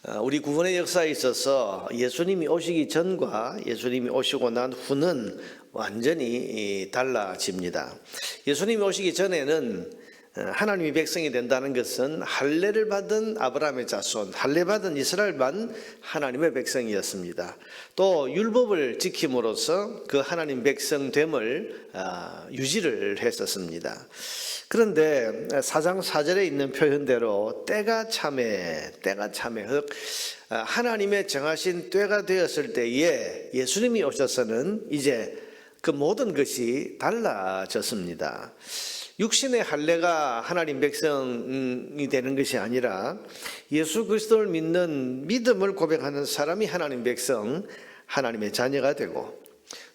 우리 구원의 역사에 있어서 예수님이 오시기 전과 예수님이 오시고 난 후는 완전히 달라집니다. 예수님이 오시기 전에는 하나님의 백성이 된다는 것은 할례를 받은 아브라함의 자손, 할례 받은 이스라엘만 하나님의 백성이었습니다. 또 율법을 지킴으로써 그 하나님 백성됨을 유지를 했었습니다. 그런데 4장 4절에 있는 표현대로 때가 참에 하나님의 정하신 때가 되었을 때에 예수님이 오셔서는 이제 그 모든 것이 달라졌습니다. 육신의 할례가 하나님 백성이 되는 것이 아니라 예수 그리스도를 믿는 믿음을 고백하는 사람이 하나님 백성, 하나님의 자녀가 되고,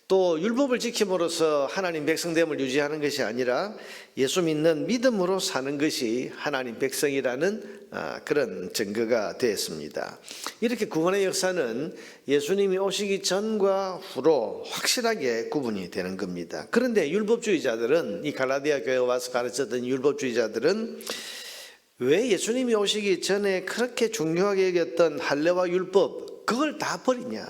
또 율법을 지킴으로써 하나님 백성됨을 유지하는 것이 아니라 예수 믿는 믿음으로 사는 것이 하나님 백성이라는 그런 증거가 되었습니다. 이렇게 구원의 역사는 예수님이 오시기 전과 후로 확실하게 구분이 되는 겁니다. 그런데 율법주의자들은, 이 갈라디아 교회에 와서 가르쳤던 율법주의자들은 왜 예수님이 오시기 전에 그렇게 중요하게 여겼던 할례와 율법, 그걸 다 버리냐,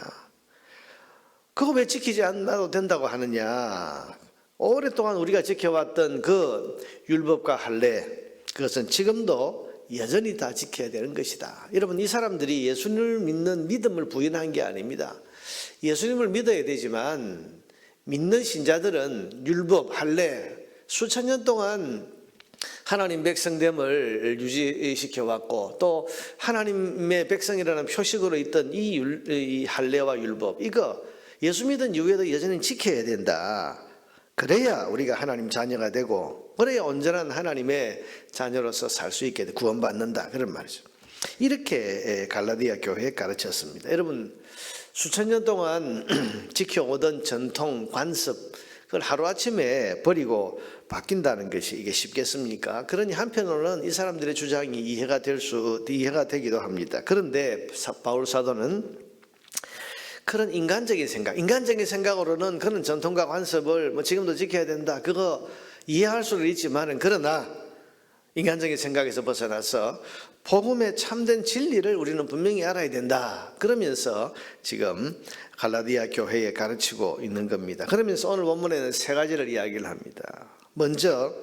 그거 왜 지키지 않아도 된다고 하느냐. 오랫동안 우리가 지켜왔던 그 율법과 할례, 그것은 지금도 여전히 다 지켜야 되는 것이다. 여러분, 이 사람들이 예수님을 믿는 믿음을 부인한 게 아닙니다. 예수님을 믿어야 되지만 믿는 신자들은 율법, 할례, 수천 년 동안 하나님 백성됨을 유지시켜 왔고, 또 하나님의 백성이라는 표식으로 있던 이 할례와 율법, 이거 예수 믿은 이후에도 여전히 지켜야 된다. 그래야 우리가 하나님 자녀가 되고, 그래야 온전한 하나님의 자녀로서 살 수 있게 구원받는다, 그런 말이죠. 이렇게 갈라디아 교회에 가르쳤습니다. 여러분, 수천 년 동안 지켜오던 전통, 관습, 그걸 하루아침에 버리고 바뀐다는 것이 이게 쉽겠습니까? 그러니 한편으로는 이 사람들의 주장이 이해가 되기도 합니다. 그런데 바울 사도는 그런 인간적인 생각으로는 그런 전통과 관습을 지금도 지켜야 된다, 그거 이해할 수는 있지만은, 그러나 인간적인 생각에서 벗어나서 복음의 참된 진리를 우리는 분명히 알아야 된다, 그러면서 지금 갈라디아 교회에 가르치고 있는 겁니다. 그러면서 오늘 본문에는 세 가지를 이야기를 합니다. 먼저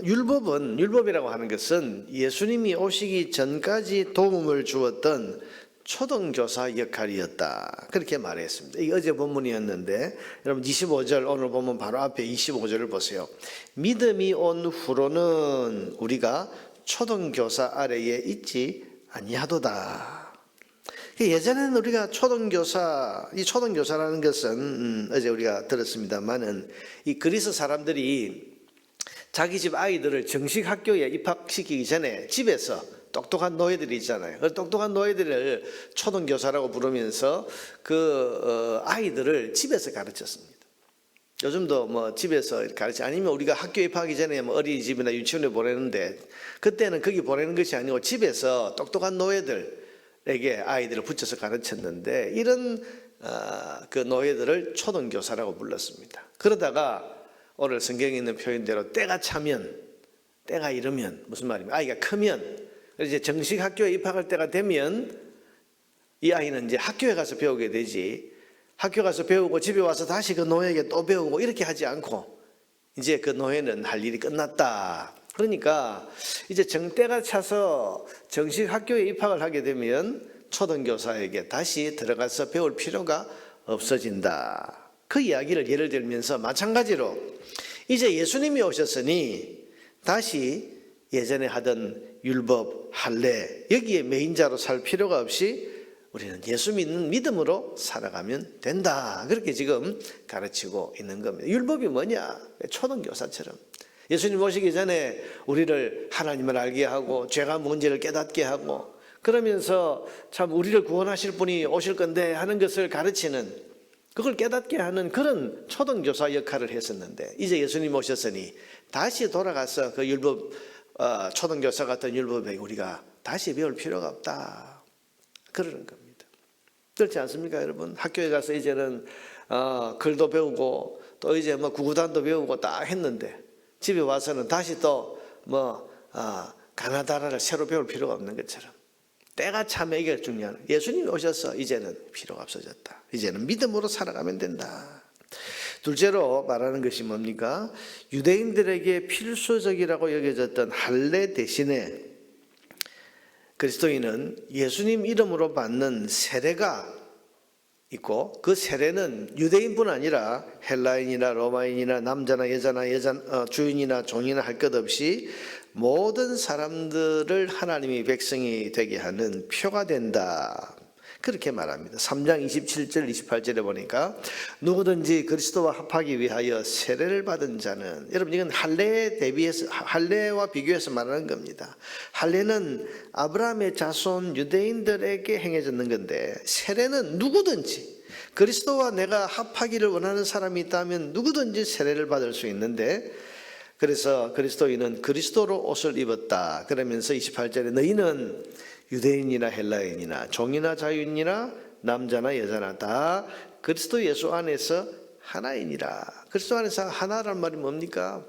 율법이라고 하는 것은 예수님이 오시기 전까지 도움을 주었던 초등교사 역할이었다, 그렇게 말했습니다. 이게 어제 본문이었는데, 여러분 25절, 오늘 보면 바로 앞에 25절을 보세요. 믿음이 온 후로는 우리가 초등교사 아래에 있지 아니하도다. 예전에는 우리가 이 초등교사라는 것은 어제 우리가 들었습니다만은, 이 그리스 사람들이 자기 집 아이들을 정식 학교에 입학시키기 전에 집에서 똑똑한 노예들이 있잖아요. 그 똑똑한 노예들을 초등교사라고 부르면서 그 아이들을 집에서 가르쳤습니다. 요즘도 집에서 아니면 우리가 학교 입학하기 전에 어린이집이나 유치원에 보내는데, 그때는 거기 보내는 것이 아니고 집에서 똑똑한 노예들에게 아이들을 붙여서 가르쳤는데, 이런 그 노예들을 초등교사라고 불렀습니다. 그러다가 오늘 성경에 있는 표현대로 때가 이르면, 무슨 말입니까? 아이가 크면, 이제 정식 학교에 입학할 때가 되면 이 아이는 이제 학교에 가서 배우게 되지, 학교 가서 배우고 집에 와서 다시 그 노예에게 또 배우고 이렇게 하지 않고, 이제 그 노예는 할 일이 끝났다. 그러니까 이제 때가 차서 정식 학교에 입학을 하게 되면 초등교사에게 다시 들어가서 배울 필요가 없어진다, 그 이야기를 예를 들면서, 마찬가지로 이제 예수님이 오셨으니 다시 예전에 하던 율법, 할례, 여기에 메인자로 살 필요가 없이 우리는 예수 믿는 믿음으로 살아가면 된다, 그렇게 지금 가르치고 있는 겁니다. 율법이 뭐냐? 초등교사처럼 예수님 오시기 전에 우리를 하나님을 알게 하고 죄가 뭔지를 깨닫게 하고, 그러면서 참 우리를 구원하실 분이 오실 건데 하는 것을 가르치는, 그걸 깨닫게 하는 그런 초등교사 역할을 했었는데, 이제 예수님 오셨으니 다시 돌아가서 그 율법, 초등교사 같은 율법에 우리가 다시 배울 필요가 없다, 그러는 겁니다. 그렇지 않습니까, 여러분? 학교에 가서 이제는 글도 배우고 또 이제 구구단도 배우고 다 했는데, 집에 와서는 다시 또 가나다라를 새로 배울 필요가 없는 것처럼 때가 참 이게 중요한. 예수님이 오셔서 이제는 필요가 없어졌다. 이제는 믿음으로 살아가면 된다. 둘째로 말하는 것이 뭡니까? 유대인들에게 필수적이라고 여겨졌던 할례 대신에 그리스도인은 예수님 이름으로 받는 세례가 있고, 그 세례는 유대인뿐 아니라 헬라인이나 로마인이나 남자나 여자나 주인이나 종이나 할 것 없이 모든 사람들을 하나님의 백성이 되게 하는 표가 된다. 그렇게 말합니다. 3장 27절 28절에 보니까 누구든지 그리스도와 합하기 위하여 세례를 받은 자는, 여러분 이건 할례와 비교해서 말하는 겁니다. 할례는 아브라함의 자손 유대인들에게 행해졌는 건데, 세례는 누구든지 그리스도와 내가 합하기를 원하는 사람이 있다면 누구든지 세례를 받을 수 있는데, 그래서 그리스도인은 그리스도로 옷을 입었다 그러면서 28절에 너희는 유대인이나 헬라인이나 종이나 자유인이나 남자나 여자나 다 그리스도 예수 안에서 하나이니라. 그리스도 안에서 하나란 말이 뭡니까?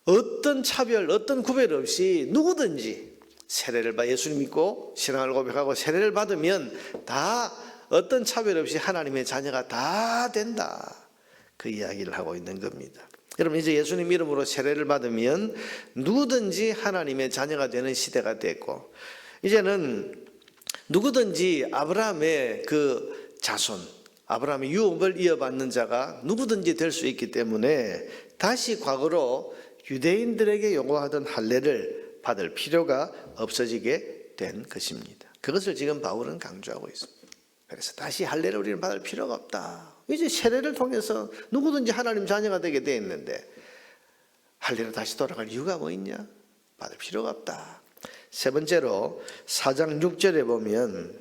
어떤 차별, 어떤 구별 없이 누구든지 세례를 받아 예수님 믿고 신앙을 고백하고 세례를 받으면 다 어떤 차별 없이 하나님의 자녀가 다 된다. 그 이야기를 하고 있는 겁니다. 여러분 이제 예수님 이름으로 세례를 받으면 누구든지 하나님의 자녀가 되는 시대가 됐고, 이제는 누구든지 아브라함의 그 자손, 아브라함의 유업을 이어받는 자가 누구든지 될 수 있기 때문에 다시 과거로 유대인들에게 요구하던 할례를 받을 필요가 없어지게 된 것입니다. 그것을 지금 바울은 강조하고 있습니다. 그래서 다시 할례를 우리는 받을 필요가 없다. 이제 세례를 통해서 누구든지 하나님 자녀가 되게 돼 있는데 할례로 다시 돌아갈 이유가 뭐 있냐? 받을 필요가 없다. 세 번째로 4장 6절에 보면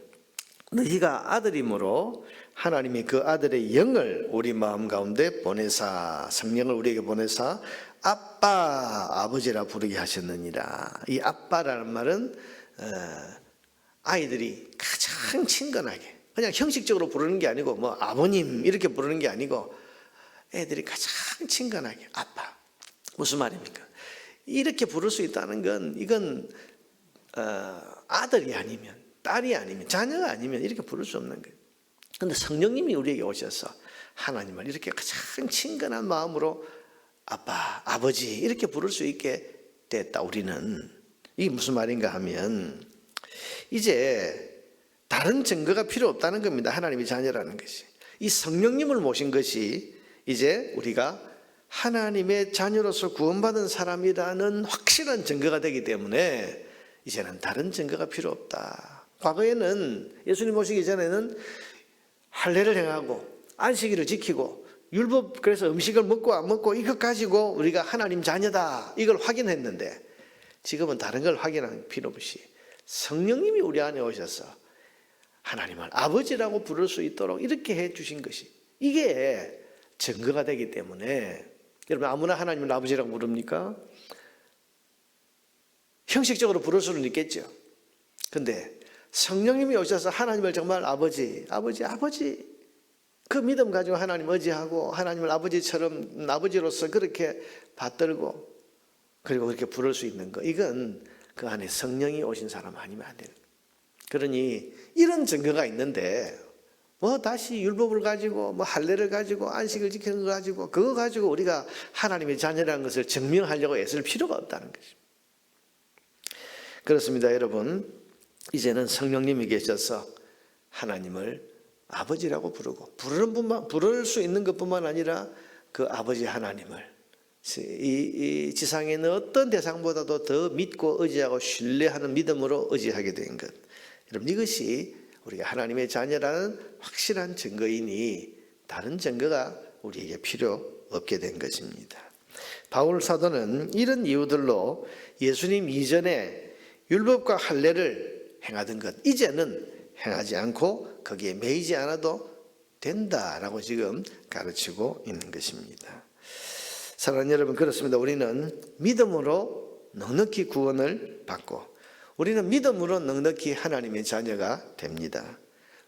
너희가 아들임으로 하나님이 그 아들의 영을 우리 마음 가운데 보내사, 성령을 우리에게 보내사 아빠, 아버지라 부르게 하셨느니라. 이 아빠라는 말은 아이들이 가장 친근하게, 그냥 형식적으로 부르는 게 아니고 뭐 아버님 이렇게 부르는 게 아니고 애들이 가장 친근하게 아빠. 무슨 말입니까? 이렇게 부를 수 있다는 건 이건 아들이 아니면, 딸이 아니면, 자녀가 아니면 이렇게 부를 수 없는 거예요. 그런데 성령님이 우리에게 오셔서 하나님을 이렇게 가장 친근한 마음으로 아빠, 아버지 이렇게 부를 수 있게 됐다. 우리는 이게 무슨 말인가 하면 이제 다른 증거가 필요 없다는 겁니다. 하나님의 자녀라는 것이. 이 성령님을 모신 것이 이제 우리가 하나님의 자녀로서 구원받은 사람이라는 확실한 증거가 되기 때문에 이제는 다른 증거가 필요 없다. 과거에는 예수님 모시기 전에는 할례를 행하고 안식일을 지키고 율법, 그래서 음식을 먹고 안 먹고 이것 가지고 우리가 하나님 자녀다 이걸 확인했는데, 지금은 다른 걸 확인할 필요 없이 성령님이 우리 안에 오셔서 하나님을 아버지라고 부를 수 있도록 이렇게 해 주신 것이, 이게 증거가 되기 때문에, 여러분 아무나 하나님을 아버지라고 부릅니까? 형식적으로 부를 수는 있겠죠. 근데 성령님이 오셔서 하나님을 정말 아버지 그 믿음 가지고 하나님 의지하고 하나님을 아버지처럼 아버지로서 그렇게 받들고 그리고 그렇게 부를 수 있는 거, 이건 그 안에 성령이 오신 사람 아니면 안 되는 거예요. 그러니 이런 증거가 있는데 뭐 다시 율법을 가지고 뭐 할례를 가지고 안식을 지키는 거 가지고 그거 가지고 우리가 하나님의 자녀라는 것을 증명하려고 애쓸 필요가 없다는 것입니다. 그렇습니다, 여러분. 이제는 성령님이 계셔서 하나님을 아버지라고 부르고 부를 수 있는 것뿐만 아니라 그 아버지 하나님을 이 지상에 있는 어떤 대상보다도 더 믿고 의지하고 신뢰하는 믿음으로 의지하게 된 것. 여러분 이것이 우리가 하나님의 자녀라는 확실한 증거이니 다른 증거가 우리에게 필요 없게 된 것입니다. 바울 사도는 이런 이유들로 예수님 이전에 율법과 할례를 행하던 것 이제는 행하지 않고 거기에 매이지 않아도 된다라고 지금 가르치고 있는 것입니다. 사랑하는 여러분, 그렇습니다. 우리는 믿음으로 넉넉히 구원을 받고 우리는 믿음으로 넉넉히 하나님의 자녀가 됩니다.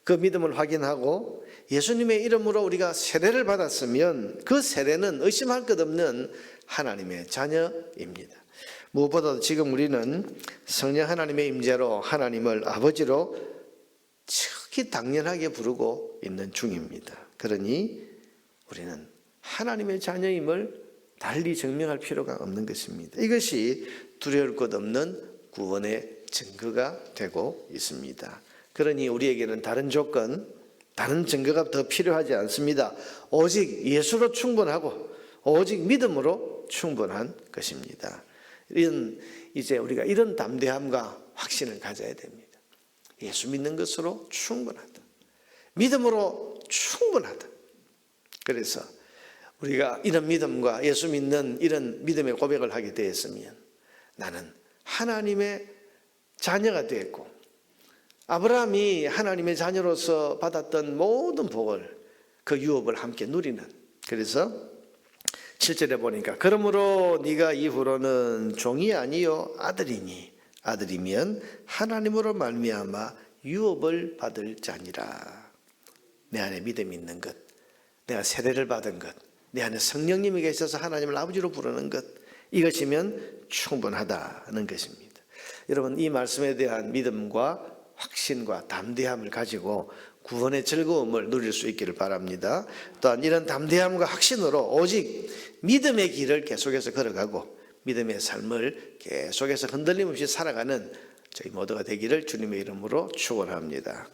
그 믿음을 확인하고 예수님의 이름으로 우리가 세례를 받았으면 그 세례는 의심할 것 없는 하나님의 자녀입니다. 무엇보다도 지금 우리는 성령 하나님의 임재로 하나님을 아버지로 지극히 당연하게 부르고 있는 중입니다. 그러니 우리는 하나님의 자녀임을 달리 증명할 필요가 없는 것입니다. 이것이 두려울 것 없는 구원의 증거가 되고 있습니다. 그러니 우리에게는 다른 조건, 다른 증거가 더 필요하지 않습니다. 오직 예수로 충분하고 오직 믿음으로 충분한 것입니다. 이제 우리가 이런 담대함과 확신을 가져야 됩니다. 예수 믿는 것으로 충분하다. 믿음으로 충분하다. 그래서 우리가 이런 믿음과 예수 믿는 이런 믿음의 고백을 하게 되었으면 나는 하나님의 자녀가 되었고 아브라함이 하나님의 자녀로서 받았던 모든 복을 그 유업을 함께 누리는, 그래서 7절에 보니까 그러므로 네가 이후로는 종이 아니요 아들이니 아들이면 하나님으로 말미암아 유업을 받을 자니라. 내 안에 믿음이 있는 것, 내가 세례를 받은 것, 내 안에 성령님이 계셔서 하나님을 아버지로 부르는 것, 이것이면 충분하다는 것입니다. 여러분, 이 말씀에 대한 믿음과 확신과 담대함을 가지고 구원의 즐거움을 누릴 수 있기를 바랍니다. 또한 이런 담대함과 확신으로 오직 믿음의 길을 계속해서 걸어가고 믿음의 삶을 계속해서 흔들림 없이 살아가는 저희 모두가 되기를 주님의 이름으로 축원합니다.